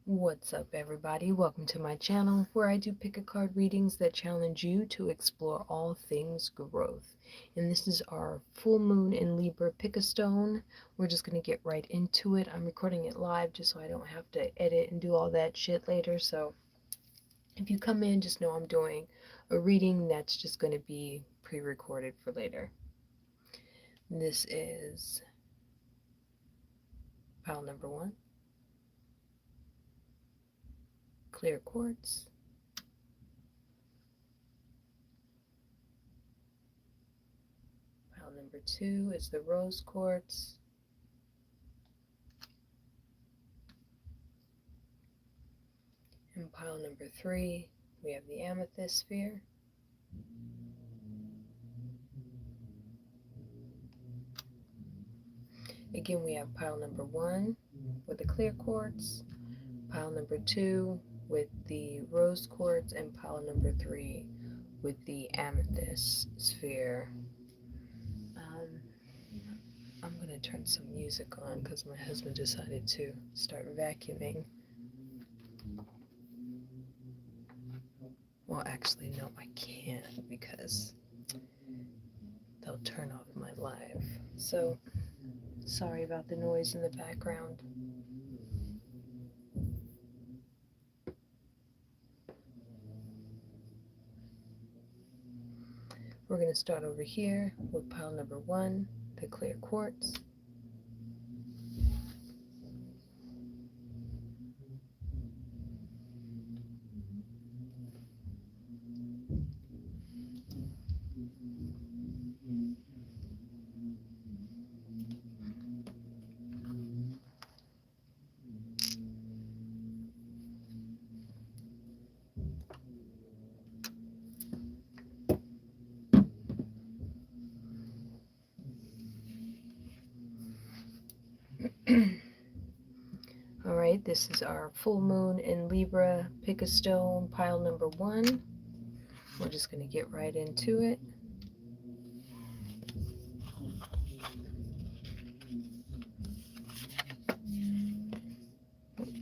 What's up, everybody? Welcome to my channel where I do pick a card readings that challenge you to explore all things growth. And this is our full moon in Libra pick a stone. We're just going to get right into it. I'm recording it live just so I don't have to edit and do all that shit later. So if you come in, just know I'm doing a reading that's just going to be pre-recorded for later. This is pile number 1, clear quartz. Pile number 2 is the rose quartz. In pile number 3, we have the amethyst sphere. Again, we have pile number 1 with the clear quartz, pile number 2 with the rose quartz, and pile number 3 with the amethyst sphere. I'm going to turn some music on because my husband decided to start vacuuming. Well, actually, no, I can't because they'll turn off my live. So, sorry about the noise in the background. We're going to start over here with pile number 1, the clear quartz. Alright, this is our full moon in Libra, pick a stone, pile number 1. We're just going to get right into it.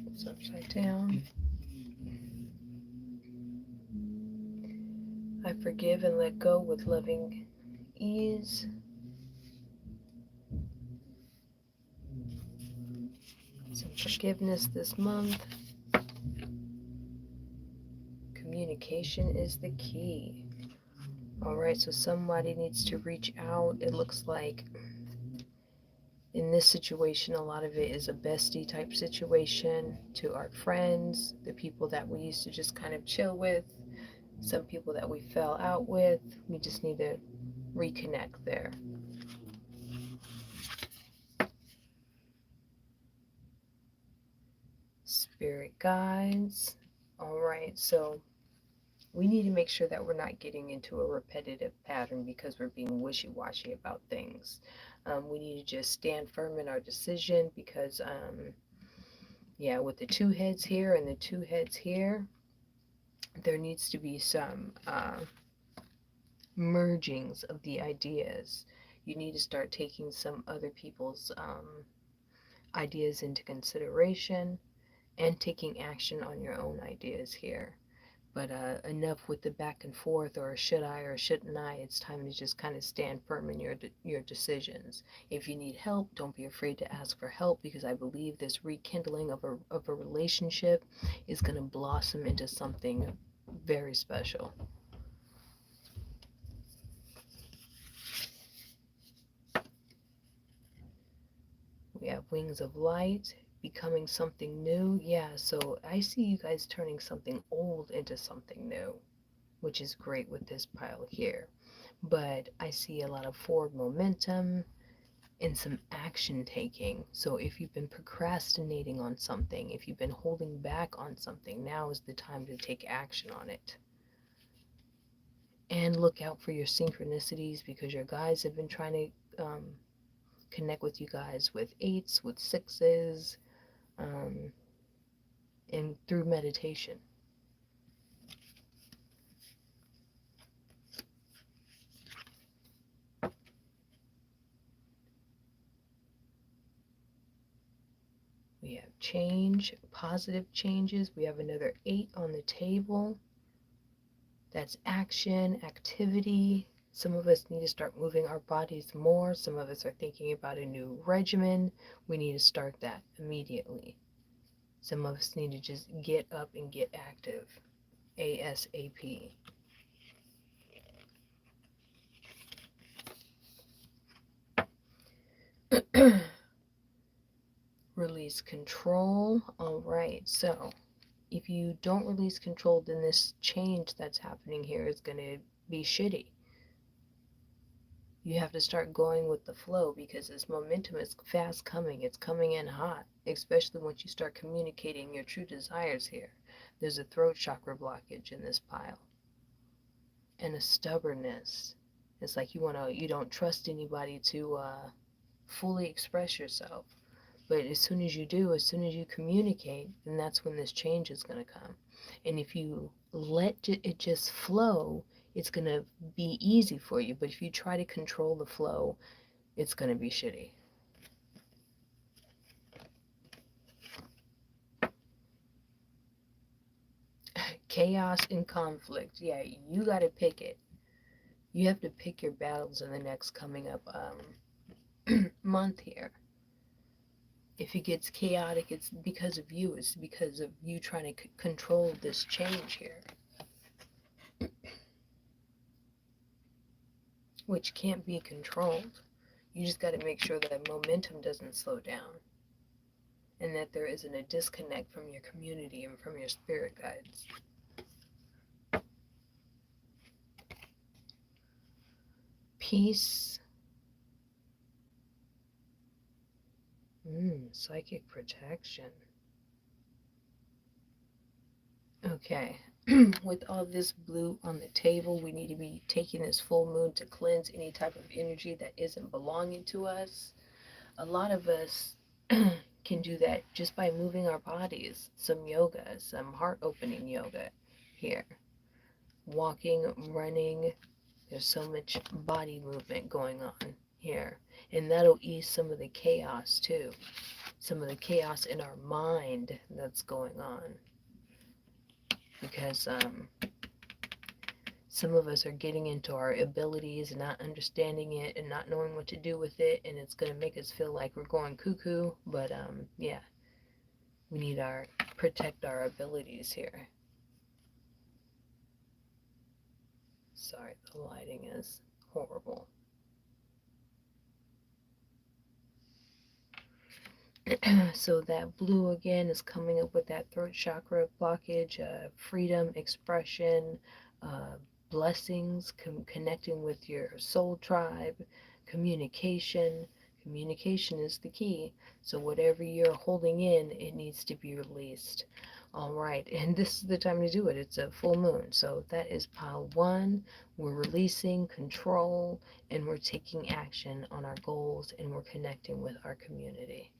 It's upside down. I forgive and let go with loving ease. Some forgiveness this month. Communication is the key. Alright, so somebody needs to reach out. It looks like in this situation, a lot of it is a bestie type situation, to our friends, the people that we used to just kind of chill with, some people that we fell out with. We just need to reconnect there. Spirit guides. Alright, so we need to make sure that we're not getting into a repetitive pattern because we're being wishy-washy about things. We need to just stand firm in our decision because, yeah, with the 2 heads here and the 2 heads here, there needs to be some mergings of the ideas. You need to start taking some other people's ideas into consideration and taking action on your own ideas here. But enough with the back and forth, or should I or shouldn't I. It's time to just kind of stand firm in your decisions. If you need help, don't be afraid to ask for help, because I believe this rekindling of a relationship is going to blossom into something very special. We have wings of light, becoming something new. Yeah, so I see you guys turning something old into something new, which is great with this pile here. But I see a lot of forward momentum and some action taking. So if you've been procrastinating on something, if you've been holding back on something, now is the time to take action on it. And look out for your synchronicities, because your guides have been trying to connect with you guys with 8s, with 6s, and through meditation. change, positive changes. We have another 8 on the table. That's action, activity. Some of us need to start moving our bodies more. Some of us are thinking about a new regimen. We need to start that immediately. Some of us need to just get up and get active ASAP. Release control. All right, so if you don't release control, then this change that's happening here is going to be shitty. You have to start going with the flow because this momentum is fast coming. It's coming in hot, especially once you start communicating your true desires here. There's a throat chakra blockage in this pile and a stubbornness. It's like you don't trust anybody to fully express yourself. But as soon as you do, as soon as you communicate, then that's when this change is going to come. And if you let it just flow, it's going to be easy for you. But if you try to control the flow, it's going to be shitty. Chaos and conflict. Yeah, you got to pick it. You have to pick your battles in the next coming up month here. If it gets chaotic, it's because of you. It's because of you trying to control this change here, which can't be controlled. You just got to make sure that momentum doesn't slow down and that there isn't a disconnect from your community and from your spirit guides. Peace. Psychic protection. Okay. With all this blue on the table, we need to be taking this full moon to cleanse any type of energy that isn't belonging to us. A lot of us can do that just by moving our bodies. Some yoga, some heart opening yoga here. Walking, running. There's so much body movement going on here. And that'll ease some of the chaos too. Some of the chaos in our mind that's going on. Because some of us are getting into our abilities and not understanding it and not knowing what to do with it, and it's going to make us feel like we're going cuckoo. But yeah, we need to protect our abilities here. Sorry, the lighting is horrible. So that blue again is coming up with that throat chakra blockage, freedom, expression, blessings, connecting with your soul tribe, communication. Communication is the key. So whatever you're holding in, it needs to be released. All right, and this is the time to do it. It's a full moon. So that is pile 1. We're releasing control and we're taking action on our goals and we're connecting with our community.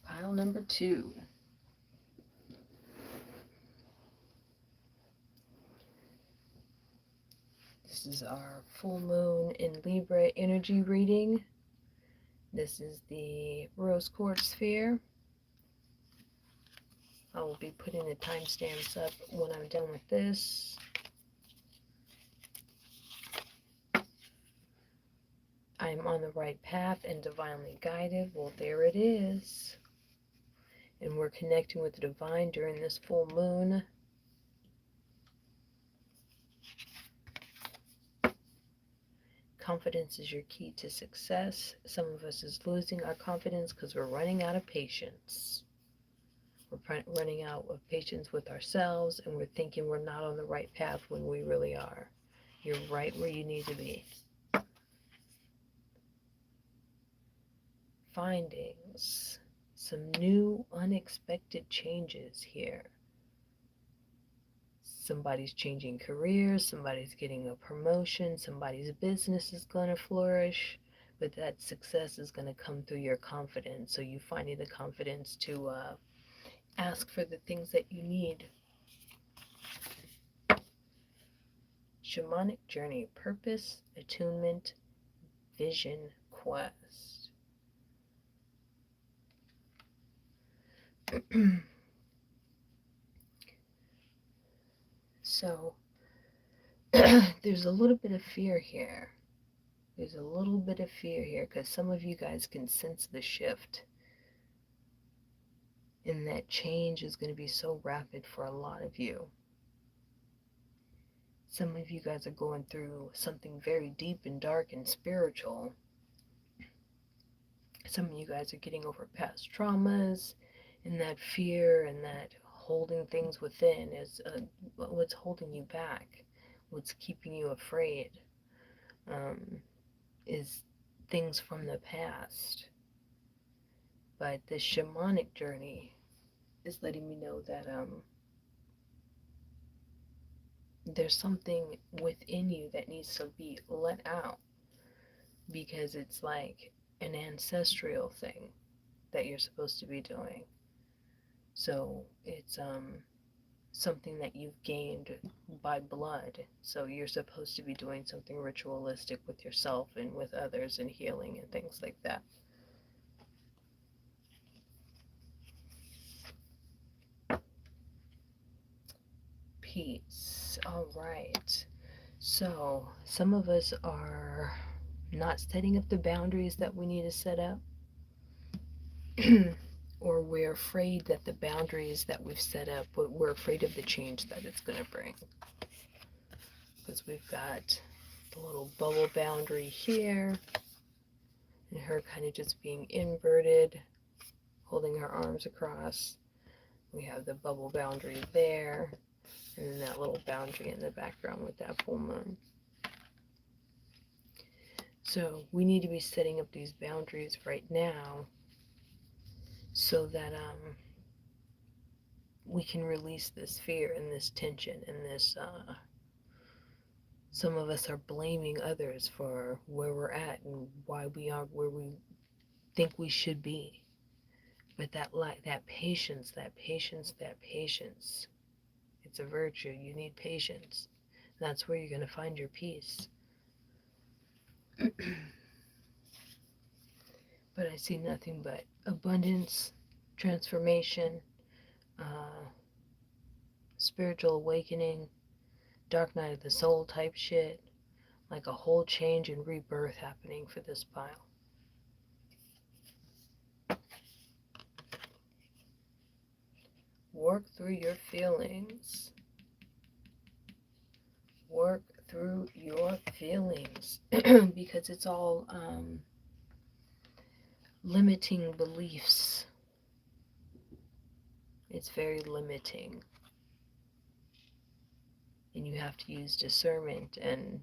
Pile number 2. This is our full moon in Libra energy reading. This is the rose quartz sphere. I will be putting the timestamps up when I'm done with this. I'm on the right path and divinely guided. Well, there it is. And we're connecting with the divine during this full moon. Confidence is your key to success. Some of us is losing our confidence because we're running out of patience. We're running out of patience with ourselves, and we're thinking we're not on the right path when we really are. You're right where you need to be. Findings. some new unexpected changes here. Somebody's changing careers, somebody's getting a promotion, somebody's business is going to flourish, but that success is going to come through your confidence. So you finding the confidence to ask for the things that you need. Shamanic journey, purpose, attunement, vision, quest. So there's a little bit of fear here. There's a little bit of fear here because some of you guys can sense the shift. And that change is going to be so rapid for a lot of you. Some of you guys are going through something very deep and dark and spiritual. Some of you guys are getting over past traumas, and that fear and that holding things within is what's holding you back, what's keeping you afraid, is things from the past. But the shamanic journey is letting me know that there's something within you that needs to be let out, because it's like an ancestral thing that you're supposed to be doing. So it's something that you've gained by blood. So you're supposed to be doing something ritualistic with yourself and with others and healing and things like that. Peace. All right. So some of us are not setting up the boundaries that we need to set up. Or we're afraid that the boundaries that we've set up, we're afraid of the change that it's going to bring. Because we've got the little bubble boundary here, and her kind of just being inverted, holding her arms across. We have the bubble boundary there, and then that little boundary in the background with that full moon. So we need to be setting up these boundaries right now so that we can release this fear and this tension and this some of us are blaming others for where we're at and why we aren't where we think we should be. But that patience, it's a virtue. You need patience. That's where you're going to find your peace. But I see nothing but abundance, transformation, spiritual awakening, dark night of the soul type shit, like a whole change and rebirth happening for this pile. Work through your feelings. Work through your feelings because it's all limiting beliefs. It's very limiting. And you have to use discernment and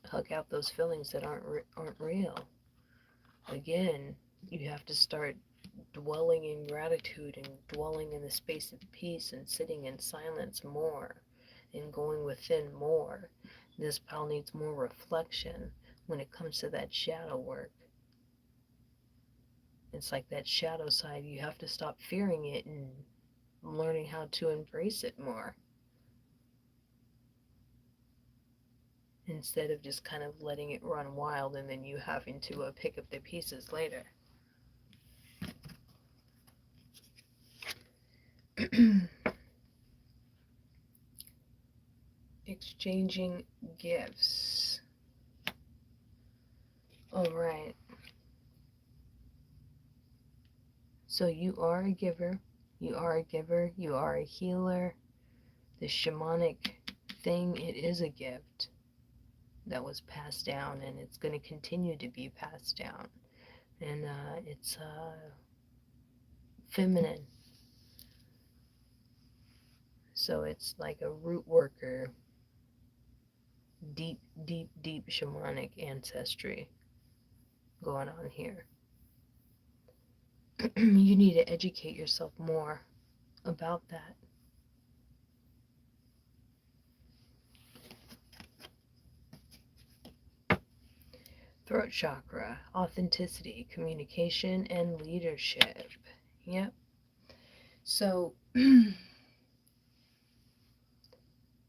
hug out those feelings that aren't real. Again, you have to start dwelling in gratitude and dwelling in the space of peace and sitting in silence more and going within more. This pile needs more reflection when it comes to that shadow work. It's like that shadow side, you have to stop fearing it and learning how to embrace it more, instead of just kind of letting it run wild and then you having to pick up the pieces later. Exchanging gifts. All right. So you are a giver. You are a giver. You are a healer. The shamanic thing, it is a gift that was passed down, and it's going to continue to be passed down. And it's feminine. So it's like a root worker, deep, deep, deep shamanic ancestry going on here. You need to educate yourself more about that. Throat chakra, authenticity, communication, and leadership. Yep. So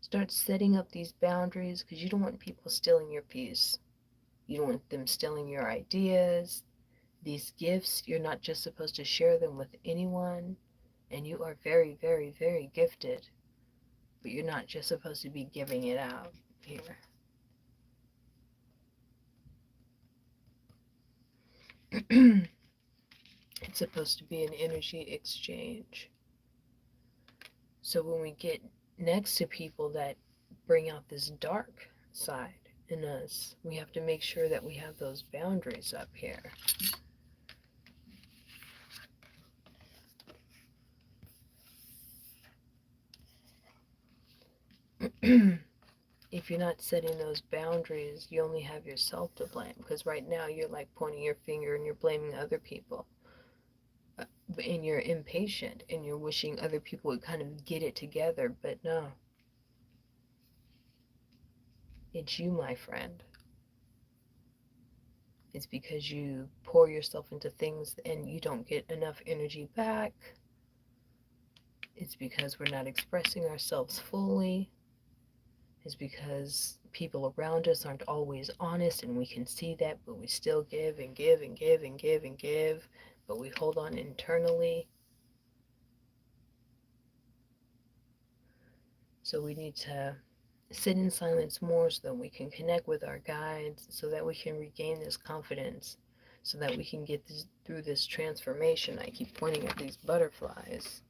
start setting up these boundaries because you don't want people stealing your peace. You don't want them stealing your ideas. These gifts, you're not just supposed to share them with anyone. And you are very, very, very gifted. But you're not just supposed to be giving it out here. It's supposed to be an energy exchange. So when we get next to people that bring out this dark side in us, we have to make sure that we have those boundaries up here. If you're not setting those boundaries, you only have yourself to blame, because right now you're like pointing your finger and you're blaming other people. And you're impatient and you're wishing other people would kind of get it together, but no. It's you, my friend. It's because you pour yourself into things and you don't get enough energy back. It's because we're not expressing ourselves fully. It's because people around us aren't always honest, and we can see that, but we still give and give and give and give and give, but we hold on internally. So we need to sit in silence more so that we can connect with our guides, so that we can regain this confidence, so that we can get through this transformation. I keep pointing at these butterflies.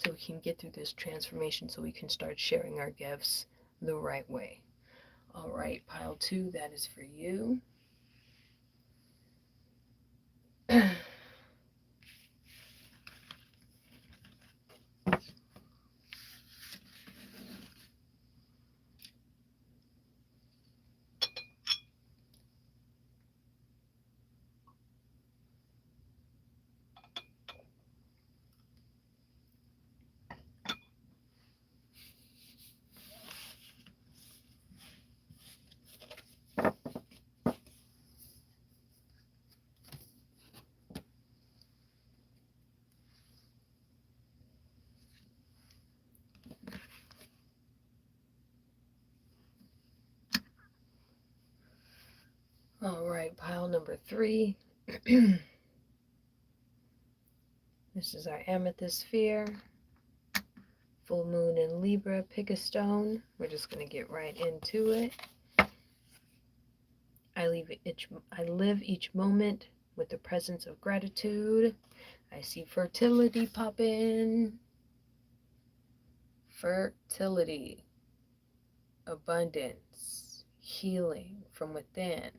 So we can get through this transformation, so we can start sharing our gifts the right way. All right, pile 2, that is for you. All right, pile number 3. This is our amethyst sphere. Full moon in Libra. Pick a stone. We're just going to get right into it. I live each moment with the presence of gratitude. I see fertility pop in. Fertility, abundance, healing from within.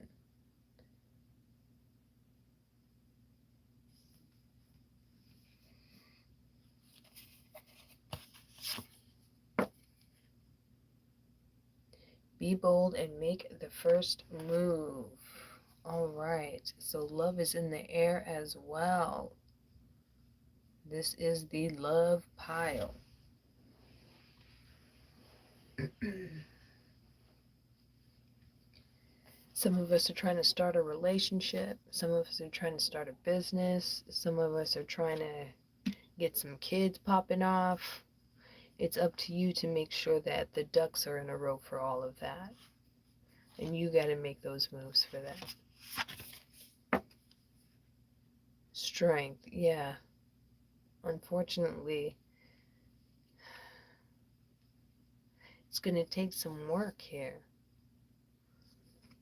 Be bold and make the first move. All right, so love is in the air as well. This is the love pile. Some of us are trying to start a relationship. Some of us are trying to start a business. Some of us are trying to get some kids popping off. It's up to you to make sure that the ducks are in a row for all of that. And you got to make those moves for that. Strength, yeah. Unfortunately, it's going to take some work here.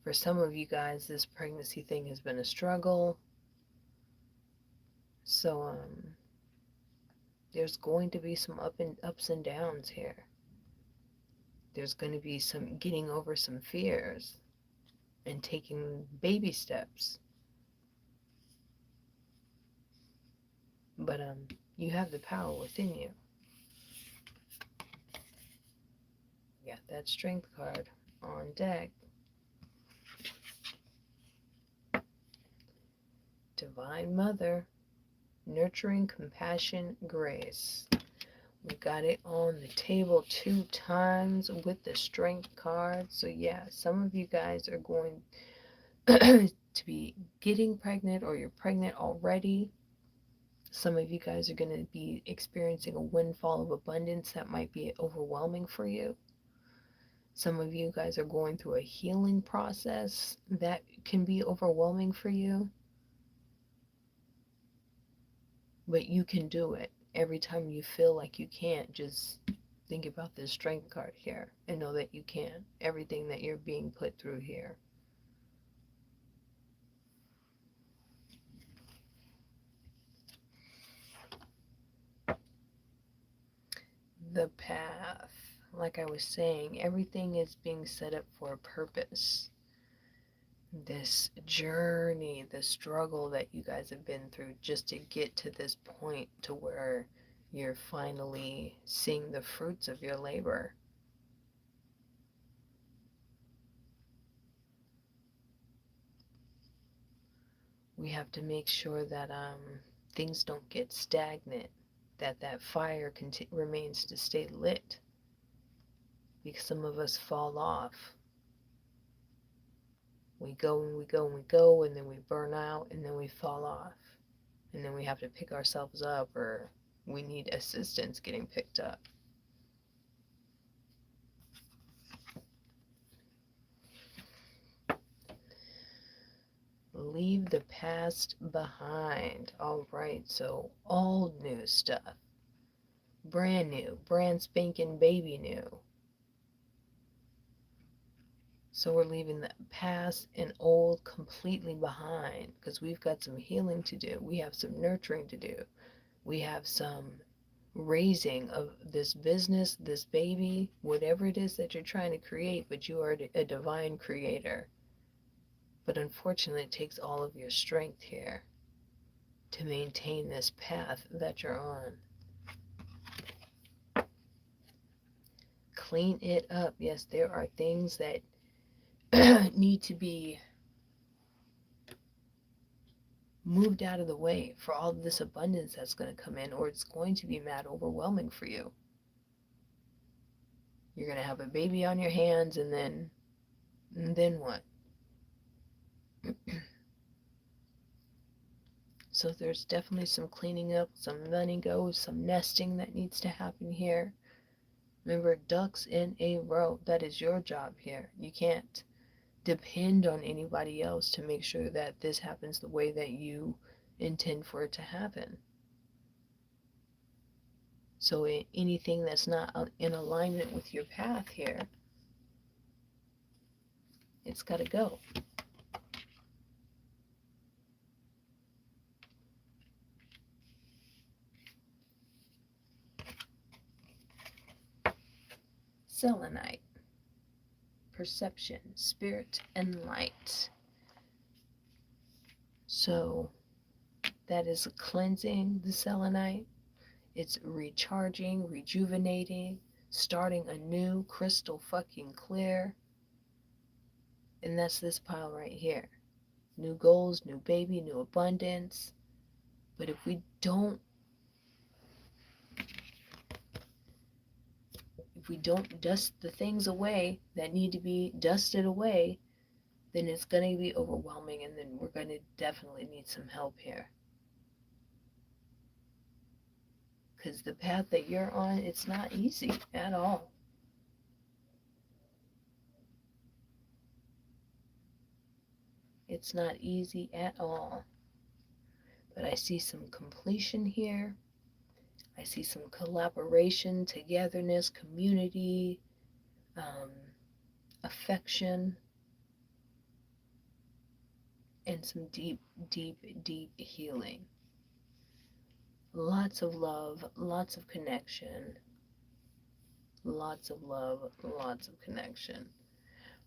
For some of you guys, this pregnancy thing has been a struggle. So, there's going to be some ups and downs here. There's going to be some getting over some fears and taking baby steps. But you have the power within you. You got that strength card on deck. Divine Mother, nurturing, compassion, grace. We got it on the table 2 times with the Strength card. So yeah, some of you guys are going to be getting pregnant, or you're pregnant already. Some of you guys are going to be experiencing a windfall of abundance that might be overwhelming for you. Some of you guys are going through a healing process that can be overwhelming for you. But you can do it. Every time you feel like you can't, just think about this Strength card here and know that you can. Everything that you're being put through here. The path. Like I was saying, everything is being set up for a purpose. This journey, the struggle that you guys have been through just to get to this point to where you're finally seeing the fruits of your labor. We have to make sure that things don't get stagnant, that fire remains to stay lit, because some of us fall off. We go and we go and we go, and then we burn out, and then we fall off, and then we have to pick ourselves up, or we need assistance getting picked up. Leave the past behind. All right, so all new stuff, brand new, brand spanking baby new. So we're leaving the past and old completely behind, because we've got some healing to do. We have some nurturing to do. We have some raising of this business, this baby, whatever it is that you're trying to create, but you are a divine creator. But unfortunately, it takes all of your strength here to maintain this path that you're on. Clean it up. Yes, there are things that need to be moved out of the way for all of this abundance that's going to come in, or it's going to be mad overwhelming for you. You're going to have a baby on your hands, and then what? So there's definitely some cleaning up, some letting go, some nesting that needs to happen here. Remember, ducks in a row. That is your job here. You can't depend on anybody else to make sure that this happens the way that you intend for it to happen. So anything that's not in alignment with your path here, it's got to go. Selenite, perception, spirit, and light. So that is cleansing the selenite. It's recharging, rejuvenating, starting anew, crystal fucking clear. And that's this pile right here. New goals, new baby, new abundance. But if we don't dust the things away that need to be dusted away, then it's going to be overwhelming, and then we're going to definitely need some help here. Because the path that you're on, it's not easy at all. It's not easy at all. But I see some completion here. I see some collaboration, togetherness, community, affection, and some deep, deep, deep healing. Lots of love, lots of connection. Lots of love, lots of connection.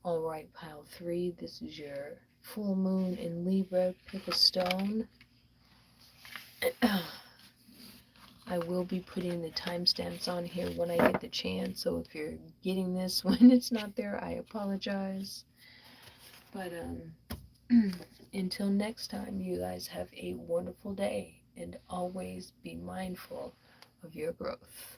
All right, pile 3, this is your full moon in Libra. Pick a stone. I will be putting the timestamps on here when I get the chance, so if you're getting this when it's not there, I apologize. But Until next time, you guys have a wonderful day and always be mindful of your growth.